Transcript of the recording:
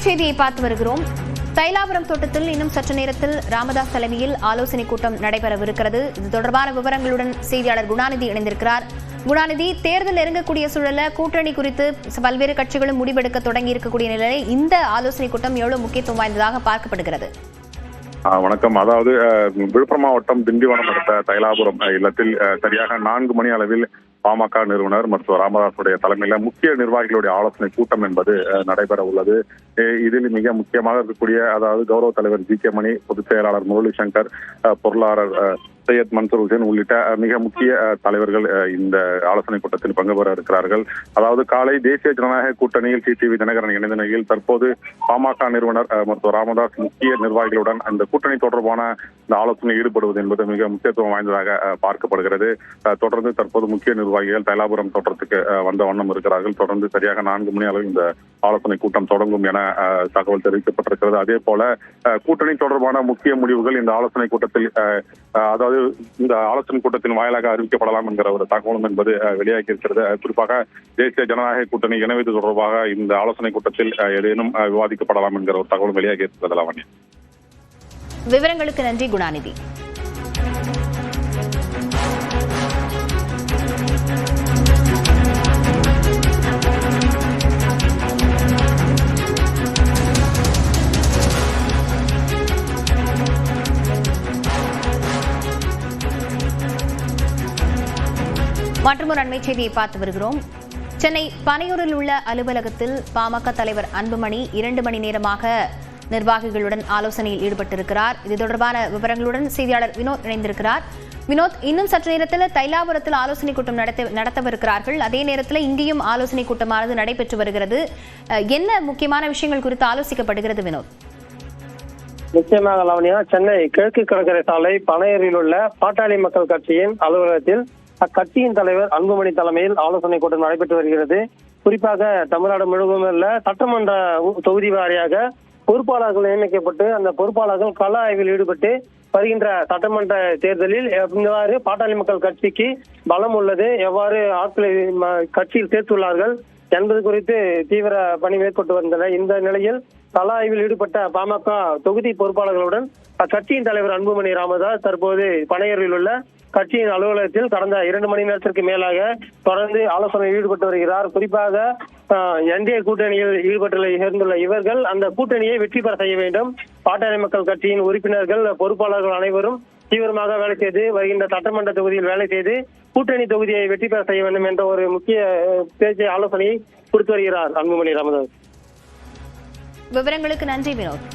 செய்தியை பார்த்து வருகிறோம். தைலாபுரம் தோட்டத்தில் இன்னும் சற்று நேரத்தில் ராமதாஸ் தலைமையில் ஆலோசனை கூட்டம் நடைபெறவிருக்கிறது. இது தொடர்பான விவரங்களுடன் செய்தியாளர் குணாநிதி இணைந்திருக்கிறார். குணாநிதி, தேர்தல் நெருங்கக்கூடிய சூழல கூட்டணி குறித்து பல்வேறு கட்சிகளும் முடிவெடுக்க தொடங்கி இருக்கக்கூடிய நிலையில் இந்த ஆலோசனை கூட்டம் எவ்வளவு முக்கியத்துவம் வாய்ந்ததாக பார்க்கப்படுகிறது? வணக்கம். அதாவது விழுப்புரம் மாவட்டம் திண்டிவனம் அடுத்த தைலாபுரம் இல்லத்தில் சரியாக 4 மணி அளவில் பாமக நிறுவனர் மருத்துவர் ராமதாசுடைய தலைமையில முக்கிய நிர்வாகிகளுடைய ஆலோசனை கூட்டம் என்பது நடைபெற உள்ளது. இதில் மிக முக்கியமாக இருக்கக்கூடிய அதாவது கௌரவ தலைவர் ஜி கே மணி, பொதுச் செயலாளர் முரளி சங்கர், பொருளாளர் சையத் மன்சூர் ஹுசேன் உள்ளிட்ட மிக முக்கிய தலைவர்கள் இந்த ஆலோசனை கூட்டத்தில் பங்கு பெற இருக்கிறார்கள். அதாவது காலை தேசிய ஜனநாயக கூட்டணியில் டிடிவி தினகரன் இணைந்த நிலையில் தற்போது பாமக நிறுவனர் மருத்துவர் ராமதாஸ் முக்கிய நிர்வாகிகளுடன் அந்த கூட்டணி தொடர்பான இந்த ஆலோசனை ஈடுபடுவது என்பது மிக முக்கியத்துவம் வாய்ந்ததாக பார்க்கப்படுகிறது. தொடர்ந்து தற்போது முக்கிய நிர்வாகிகள் தைலாபுரம் தோற்றத்துக்கு வந்த வண்ணம் இருக்கிறார்கள். தொடர்ந்து சரியாக 4 மணி அளவில் இந்த ஆலோசனை கூட்டம் தொடங்கும் என தகவல் தெரிவிக்கப்பட்டிருக்கிறது. அதே போல கூட்டணி தொடர்பான முக்கிய முடிவுகள் இந்த ஆலோசனை கூட்டத்தில் அதாவது இந்த ஆலோசனை கூட்டத்தின் வாயிலாக அறிவிக்கப்படலாம் என்கிற ஒரு தகவலும் என்பது வெளியாகி இருக்கிறது. குறிப்பாக தேசிய ஜனநாயக கூட்டணி இணைவது தொடர்பாக இந்த ஆலோசனை கூட்டத்தில் ஏதேனும் விவாதிக்கப்படலாம் என்கிற ஒரு தகவலும் வெளியாகி இருக்கிறது. லாவண்யா, விவரங்களுக்கு நன்றி குணாநிதி. மற்றொரு அண்மை செய்தியை பார்த்து வருகிறோம். சென்னை பனையூரில் உள்ள அலுவலகத்தில் பாமக தலைவர் அன்புமணி 2 மணி நேரமாக நிர்வாகிகளுடன் ஆலோசனையில் ஈடுபட்டிருக்கிறார். இது தொடர்பான விவரங்களுடன் செய்தியாளர் வினோத் இணைந்திருக்கிறார். வினோத், இன்னும் சற்று நேரத்தில் தைலாபுரத்தில் ஆலோசனை கூட்டம் நடத்தவிருக்கிறார்கள். அதே நேரத்தில் இங்கேயும் ஆலோசனை கூட்டமானது நடைபெற்று வருகிறது. என்ன முக்கியமான விஷயங்கள் குறித்து ஆலோசிக்கப்படுகிறது வினோத்? நிச்சயமாக லாவண்யா, சென்னை கிழக்கு கடற்கரை சாலை பனையூரில் உள்ள பாட்டாளி மக்கள் கட்சியின் அலுவலகத்தில் அக்கட்சியின் தலைவர் அன்புமணி தலைமையில் ஆலோசனை கூட்டம் நடைபெற்று வருகிறது. குறிப்பாக தமிழ்நாடு முழுவதும் உள்ள சட்டமன்ற தொகுதி வாரியாக பொறுப்பாளர்கள் நியமிக்கப்பட்டு அந்த பொறுப்பாளர்கள் கள ஆய்வில் ஈடுபட்டு வருகின்ற சட்டமன்ற தேர்தலில் எவ்வாறு பாட்டாளி மக்கள் கட்சிக்கு பலம் உள்ளது, எவ்வாறு ஆட்களை கட்சியில் சேர்த்துள்ளார்கள் என்பது குறித்து தீவிர பணி மேற்கொண்டு வந்தனர். இந்த நிலையில் கள ஆய்வில் ஈடுபட்ட பாமக தொகுதி பொறுப்பாளர்களுடன் அக்கட்சியின் தலைவர் அன்புமணி ராமதாஸ் தற்போது பனையூரில் உள்ள கட்சியின் அலுவலகத்தில் கடந்த 2 மணி நேரத்திற்கு மேலாக தொடர்ந்து ஆலோசனையில் ஈடுபட்டு வருகிறார். குறிப்பாக என்டிஏ கூட்டணியில் ஈடுபட்டு சேர்ந்துள்ள இவர்கள் அந்த கூட்டணியை வெற்றி பெற செய்ய வேண்டும். பாட்டாளி மக்கள் கட்சியின் உறுப்பினர்கள் பொறுப்பாளர்கள் அனைவரும் தீவிரமாக வேலை செய்து வருகின்ற சட்டமன்ற தொகுதியில் வேலை செய்து கூட்டணி தொகுதியை வெற்றி பெற செய்ய வேண்டும் என்ற ஒரு முக்கிய பேச்சு ஆலோசனையை கொடுத்து வருகிறார் அன்புமணி ராமதாஸ். விவரங்களுக்கு நன்றி வினோத்.